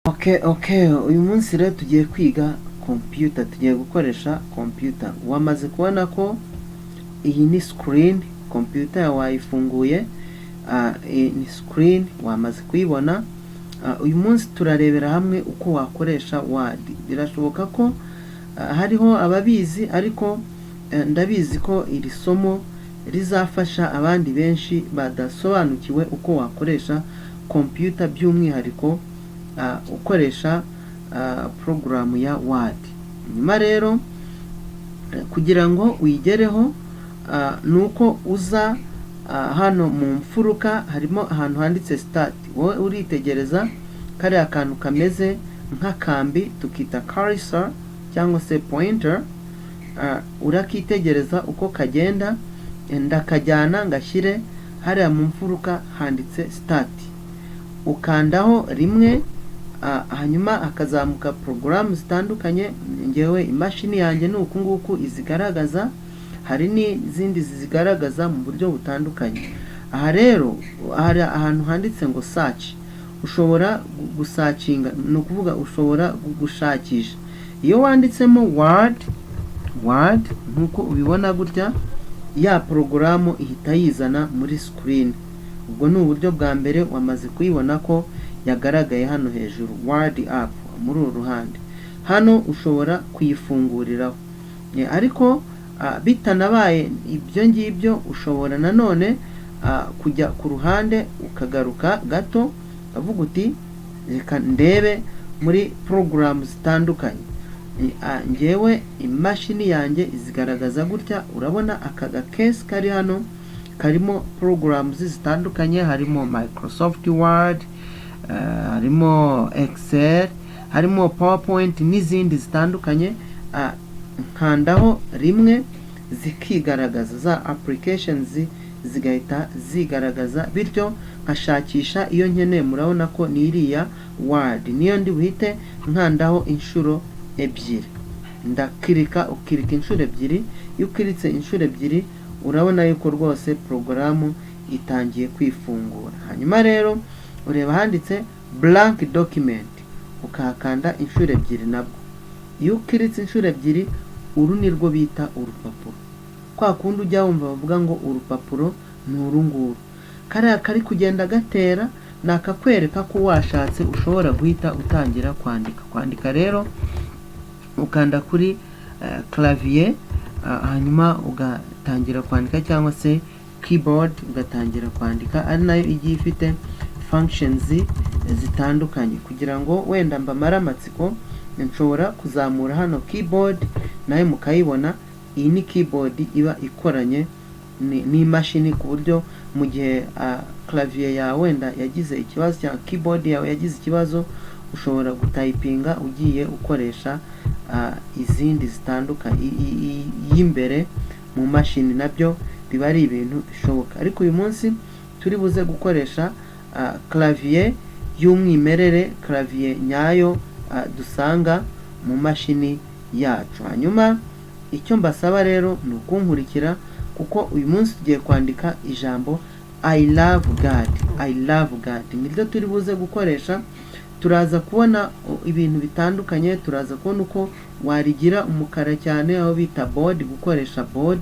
Okay, uyu munsi rero tugiye kwiga computer, tugiye gukoresha computer. Wamaze kubona ko iyi ni screen, computer yawe wayifunguye, ni screen wamaze kuyibona. Uyu munsi turarebera hamwe uko wakoresha Word. Birashoboka ko hariho ababizi, ariko ndabizi ko iri somo rizafasha abandi benshi badasobanukiwe uko wakoresha computer, by'umwihariko ukoresha program ya Word. Nyuma rero kugira ngo uyigereho nuko uza hano mu mfuruka, harimo ahantu handitse start. Wowe uritegereza kare akantu kameze nk'akambi tukita cursor cyangwa se pointer, urakitegereza uko kagenda, ndakajyana ngashyire hariya mu mfuruka handitse start. Ukandaho rimwe, hanyuma akazamuka porogaramu zitandukanye. Ngewe imashini yanjye ni uku nguku izigaragaza, hari n'izindi zizigaragaza mu buryo butandukanye. Aha rero hari ahantu handitse ngo search. Ushobora gusacinga, ni ukuvuga ushobora gushakisha. Iyo wanditsemo word nkuko ubibona gutya, ya porogaramu ihita yizana muri screen. Ubwo ni uburyo bwa mbere wamaze kuyibona ko yagaragaye hano hejuru, Word app muri uru ruhande. Hano ushobora kuyifunguriraho, ariko bitanabaye ibyo ngibyo ushobora nanone kujya ku ruhande ukagaruka gato, ukavuga uti reka ndebe muri program zitandukanye. Ngewe imashini yanjye izigaragaza gutya. Urabona aka case kari hano karimo programs zitandukanye, harimo Microsoft Word, harimo Excel, harimo PowerPoint n'izindi zitandukanye. Nkandaho rimwe zikigaragaza, za applications zigahita zigaragaza, bityo nkashakisha iyo nkeneye. Murabona ko ni iriya Word, niyo ndi buhite nkandaho inshuro ebyiri. Ndakirika, ukirika inshuro ebyiri. Iyo ukiritse inshuro ebyiri urabona yuko rwose porogaramu itangiye kwifungura. Hanyuma rero ureba handitse blank document, ukahakanda inshuro ebyiri nabwo. Iyo ukiritse inshuro ebyiri, uru ni rwo bita urupapuro. Kwa kundi ujya wumva bavuga ngo urupapuro ni uru nguru, kariya kari kugenda gatera, nakakwereka ko washatse ushobora guhita utangira kwandika rero ukanda kuri clavier, hanyuma ugatangira kwandika, cyangwa se keyboard ugatangira kwandika. Ari nayo igiye ifite functions zitandukanye. Kugira ngo wenda mbamara amatsiko, nshobora kuzamura hano keyboard nayo mukayibona. Iyi ni keyboard iba ikoranye n'imashini, ku buryo mu gihe clavier yawe wenda yagize ikibazo cyangwa keyboard yawe yagize ikibazo, ushobora gutayipinga ugiye ukoresha izindi zitandukanye y'imbere mu mashini. Nabyo biba ari ibintu bishoboka. Ariko uyu munsi turi buze gukoresha clavier y'umwimerere, clavier nyayo dusanga mu mashini yacu. Hanyuma icyo mbasaba rero ni ukunkurikira, kuko uyu munsi tugiye kwandika ijambo I love God. I love God niryo turi buze gukoresha. Turaza kubona ibintu bitandukanye. Turaza kubona uko warigira umukara cyane, aho bita bold, gukoresha bold,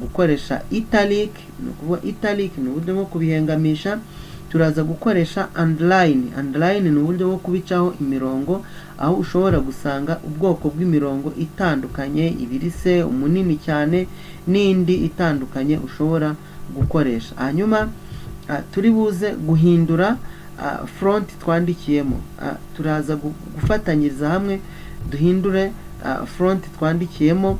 gukoresha italic. Ni ukuvuga italic ni uburyo bwo kubihengamisha. Turaza gukoresha underline ni uburyo bwo kubicaho imirongo, aho ushobora gusanga ubwoko bw'imirongo itandukanye, ibirise, umunini cyane n'indi itandukanye ushobora gukoresha. Hanyuma turi buze guhindura front twandikiyemo. Turaza gufatanyiriza hamwe duhindure front twandikiyemo,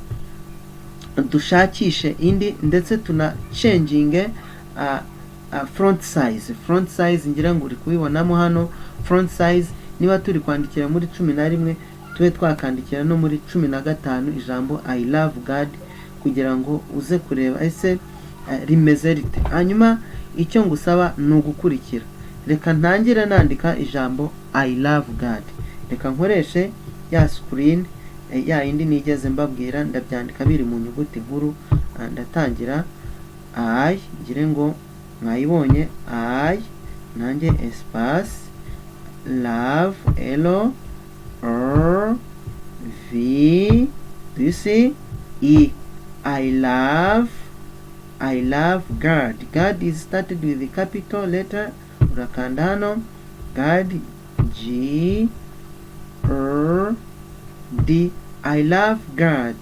dushakishe indi, ndetse tunachanginge front size. Ngira ngo uri kubibonamo hano front size. Niba turi kwandikira muri 11, tube twakandikira no muri 15 ijambo I love God, kugira ngo uze kureba ese rimeze rite. Hanyuma icyo ngusaba ni ugukurikira. Reka ntangire nandika ijambo I love God. Reka nkoreshe ya screen ya indi nigeze mbabwira, ndabyandika biri mu nyuguti nkuru. Ndatangira ngire ngo mwayibonye, nanjye espace love, L R V, do you see? E, I love God. God is started with the capital letter, urakanda hano, God, G R D, I love God.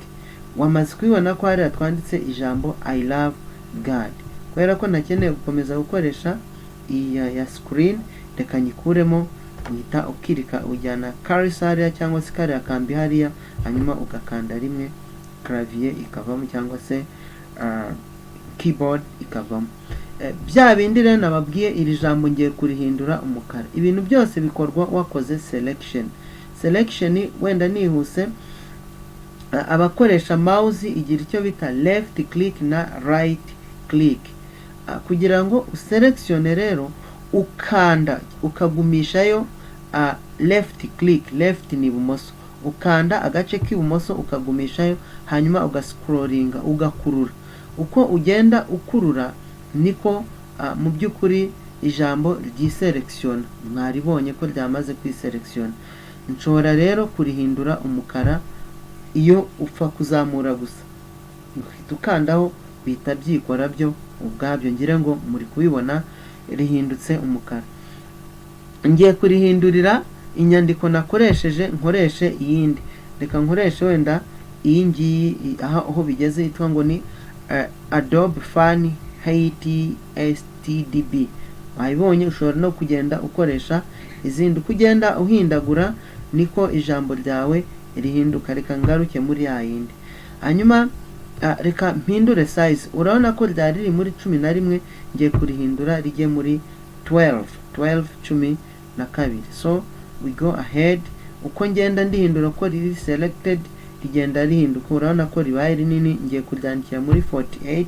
Wamaze kubibona ko hariya twanditse ijambo I love God. Kubera ko nakeneye gukomeza gukoresha iyi ya screen, reka nyikuremo, uhita ukirika ujyana cursor hariya cyangwa se kariya kambi hariya, hanyuma ugakanda rimwe clavier ikavamo cyangwa se keyboard ikavamo. Bya bindi rero nababwiye, iri jambo ngiye kurihindura umukara. Ibintu byose bikorwa wakoze selection. Wenda nihuse, abakoresha mouse igira icyo bita left click na right click. Kugira ngo uselektione rero, ukanda ukagumishayo left click, left ni ibumoso, ukanda agace k'ibumoso ukagumishayo, hanyuma ugascrollinga ugakurura. Uko ugenda ukurura niko mu by'ukuri ijambo ryiselection. Mwaribonye ko ryamaze kwiselection. Nshobora rero kurihindura umukara iyo upfa kuzamura gusa, tukandaho bita byikora byo ubwabyo. Ngire ngo muri kubibona rihindutse umukara. Ngiye kurihindurira inyandiko nakoresheje, nkoreshe iyindi. Reka nkoreshe wenda iyi ngiyi aho bigeze yitwa ngo ni Adobe Fun HTSTDB. Wayibonye. Ushobora no kugenda ukoresha izindi, kugenda uhindagura niko ijambo ryawe rihinduka. Reka ngaruke muri ya yindi, hanyuma reka mpindure size. Urabona ko ryari riri muri 11, ngiye kurihindura rijye muri 12, 12. So we go ahead. Uko ngenda ndihindura ko riri selected, rigenda rihinduka. Urabona ko ribaye rinini, ngiye kuryandikira muri 48,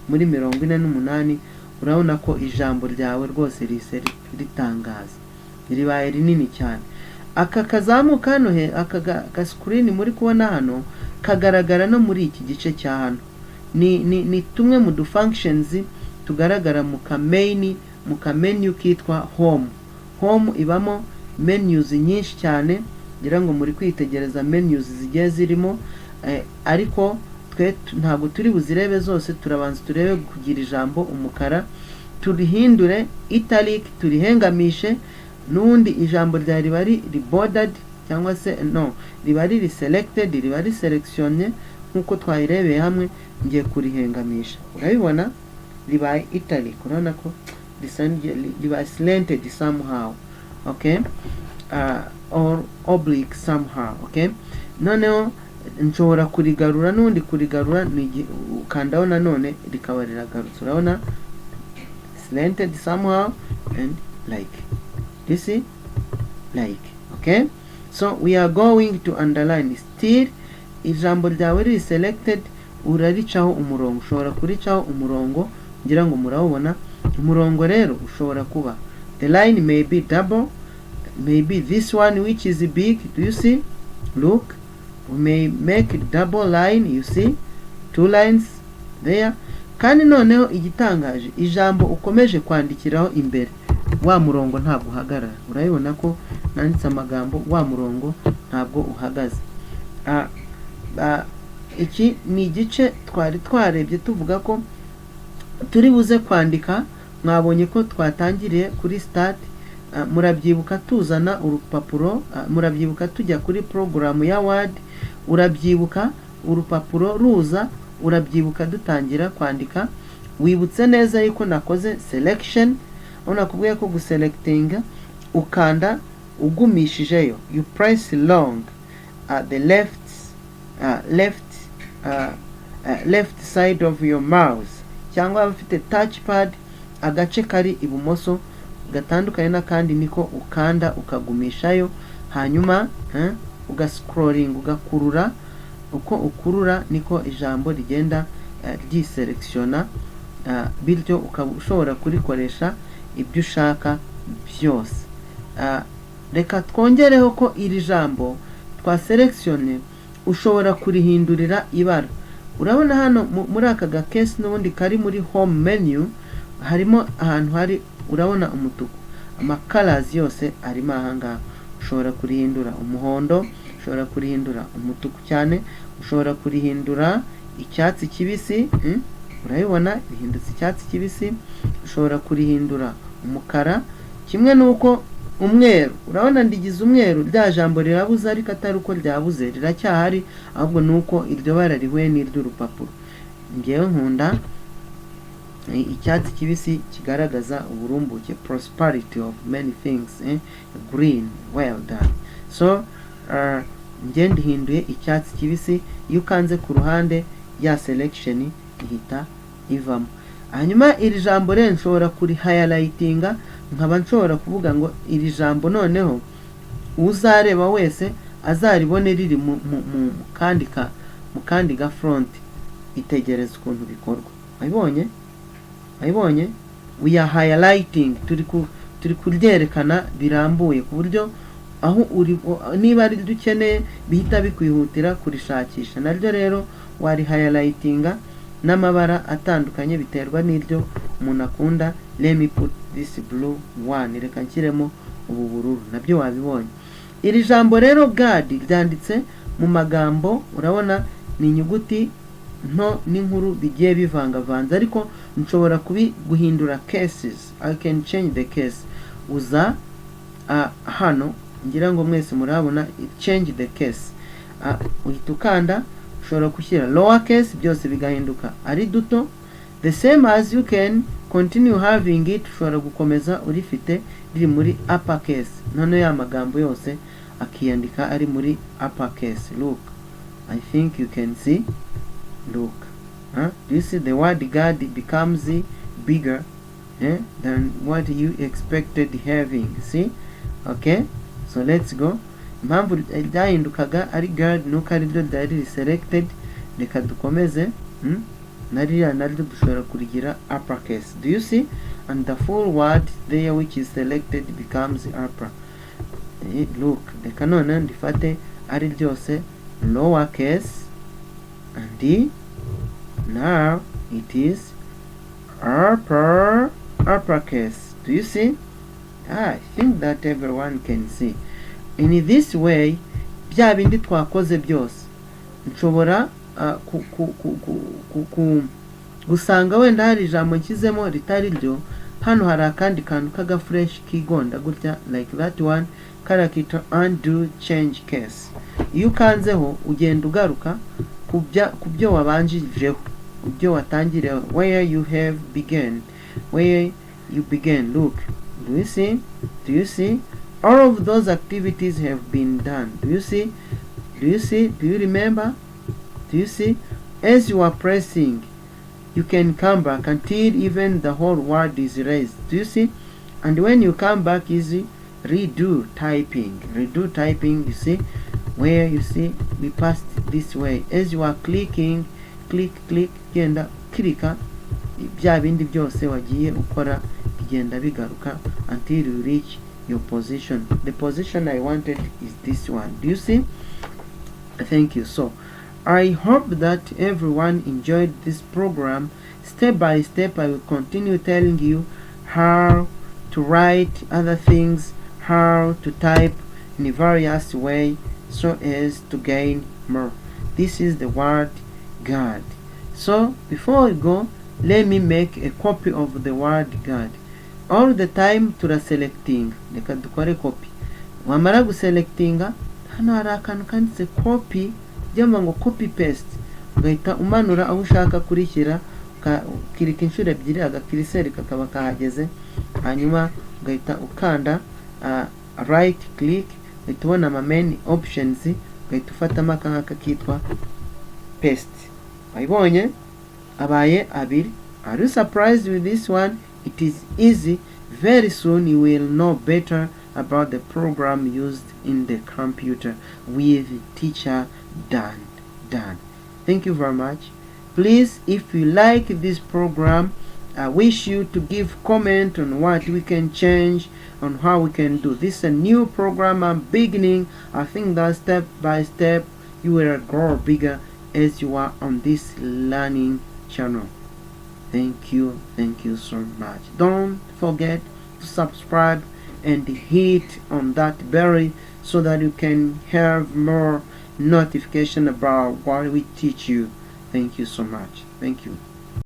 muri 48. Urabona ko ijambo ryawe rwose ritangaza, ribaye rinini cyane. Aka kazamuka hano aka screen muri kubona hano kagaragara no muri iki gice cya hano. Ni tumwe mu du functions tugaragara mu menu kitwa home. Home ibamo menus nyinshi cyane, ngira ngo muri kwitegereza menus zigiye zirimo, ariko twe ntabwo turi buzirebe zose. Turabanza turebe kugira ijambo umukara, turihindure italic, turihengamishe, nundi ijambo rya riba bordered cyangwa se riba selected, riba selectionne nkuko twayirebeye hamwe. Ngiye kurihengamisha, urabibona riba italic. Urabona ko riba slanted somehow, okay, or oblique somehow, okay. Noneho nshobora kurigarura, nundi kurigarura ni ukandaho nanone rikaba riragarutse. Urabona slanted somehow and like this is like, okay. So we are going to underline. Still ijambo ryawe riri selected, uraricaho umurongo. Ushobora kuricaho umurongo, ngira ngo murabona umurongo rero ushobora kuba the line may be double, maybe this one which is big, do you see? Look, we may make it double line, you see 2 lines there. Kandi noneho igitangaje, ijambo ukomeje kwandikiraho imbere, wa murongo ntabwo uhagarara. Urabibona ko nanditse amagambo, wa murongo ntabwo uhagaze. Iki ni igice twari twarebye tuvuga ko turi buze kwandika. Mwabonye ko twatangiriye kuri start. Murabyibuka tuzana urupapuro, murabyibuka tujya kuri program ya Word, urabyibuka urupapuro ruza, urabyibuka dutangira kwandika. Wibutse neza yuko nakoze selection. Unakubwiye ko guselectinga ukanda ugumishijeyo, you press long the left side of your mouse, cyangwa abafite touchpad agace kari ibumoso gatandukanye n'akandi niko ukanda ukagumishayo, hanyuma ugascrolling ugakurura. Uko ukurura niko ijambo rigenda ryiselectiona, bityo ukaba ushobora kurikoresha ibyo ushaka byose. Reka twongereho ko iri jambo twa selection ushobora kurihindurira ibara. Urabona hano muri aka case n'ubundi kari muri home menu, harimo ahantu hari urabona umutuku. colors yose arimo ahangaha. Ushobora kurihindura umuhondo, ushobora kurihindura umutuku cyane, ushobora kurihindura icyatsi kibisi, urabibona rihindutse icyatsi kibisi, ushobora kurihindura umukara, kimwe nuko umweru, urabona ndigize umweru, rya jambo rirabuze ariko atari uko ryabuze, riracyahari, ahubwo nuko iryo bara rihuye n'iry'urupapuro. Ngewe nkunda icyatsi kibisi kigaragaza uburumbuke, prosperity of many things, green, well done. So nge ndihinduye icyatsi kibisi, iyo ukanze ku ruhande ya selection ihita ivamo. Hanyuma iri jambo rero nshobora kuri highlightinga, nkaba nshobora kuvuga ngo iri jambo noneho uzareba wese azaribone riri mu kandi ga front. Itegereza ukuntu bikorwa. Ayibonye we are highlighting, turi kuryerekana birambuye ku buryo aho uri niba ari dukeneye bihita bikwihutira kurishakisha. Naryo rero wari highlightinga n'amabara atandukanye biterwa n'iryo umuntu akunda. Let me put this blue one, reka nshyiremo ubu bururu, nabyo wabibonye. Iri jambo rero God ryanditse mu magambo, urabona ni inyuguti nto n'inkuru bigiye bivangavanze, ariko nshobora guhindura cases. I can change the case. Uza hano ngira ngo mwese murabona change the case, uhita ukanda, ushobora gushyira lower case, byose bigahinduka ari duto. The same as you can continue having it, ushobora gukomeza urifite riri muri upper case, none ya magambo yose akiyandika ari muri upper case. Look, I think you can see. Look, do you see the word God becomes bigger than what you expected having? See? Okay, so let's go. Impamvu ryahindukaga ari God nuko ari ryo ryari selected. Reka dukomeze. Naryo dushobora kurigira upper case. Do you see? And the full word there which is selected becomes upper. Look, reka none ndifate ari ryose lower case, and now it is uppercase. Do you see? I think that everyone can see. In this way, bya bindi twakoze byose nshobora gusanga wenda hari ijambo nshyizemo ritari ryo. Hano hari akandi kantu kaga fresh kigonda gutya like that one, karakita undo change case. Iyo ukanzeho ugenda ugaruka kubyo wabanjijeho, ibyo watangireho, where you have begun, where you began. Look, do you see? Do you see? All of those activities have been done. Do you see? Do you see? Do you remember? Do you see? As you are pressing, you can come back until even the whole word is erased. Do you see? And when you come back, easy, redo typing. Redo typing, you see? Where you see we passed this way. As you are clicking, click, genda klika, bya bindi byose wagiye ukora bigenda bigaruka until you reach your position. The position I wanted is this one. Do you see? Thank you. So I hope that everyone enjoyed this program. Step by step I will continue telling you how to write other things, how to type in a various way so as to gain more. This is the word God. So before we go, let me make a copy of the word God. All the time turaselecting, reka dukore copy. Wamara guselectinga, hano hari akantu kanditse copy, byamba ngo copy paste. Ugahita umanura aho ushaka kurishyira, ukirika inshuro ebyiri agakiriseri kakaba kahageze, hanyuma ugahita ukanda right click, uhita ubona ama main options, ugahita ufatamo akangaka kitwa paste. Wayibonye? Abaye abiri. Are you surprised with this one? It is easy. Very soon you will know better about the program used in the computer with teacher Dan. Thank you very much. Please, if you like this program, I wish you to give comment on what we can change, on how we can do. This is a new program I'm beginning. I think that step by step you will grow bigger as you are on this learning channel. Thank you so much. Don't forget to subscribe and hit on that bell so that you can have more notification about what we teach you. Thank you so much. Thank you.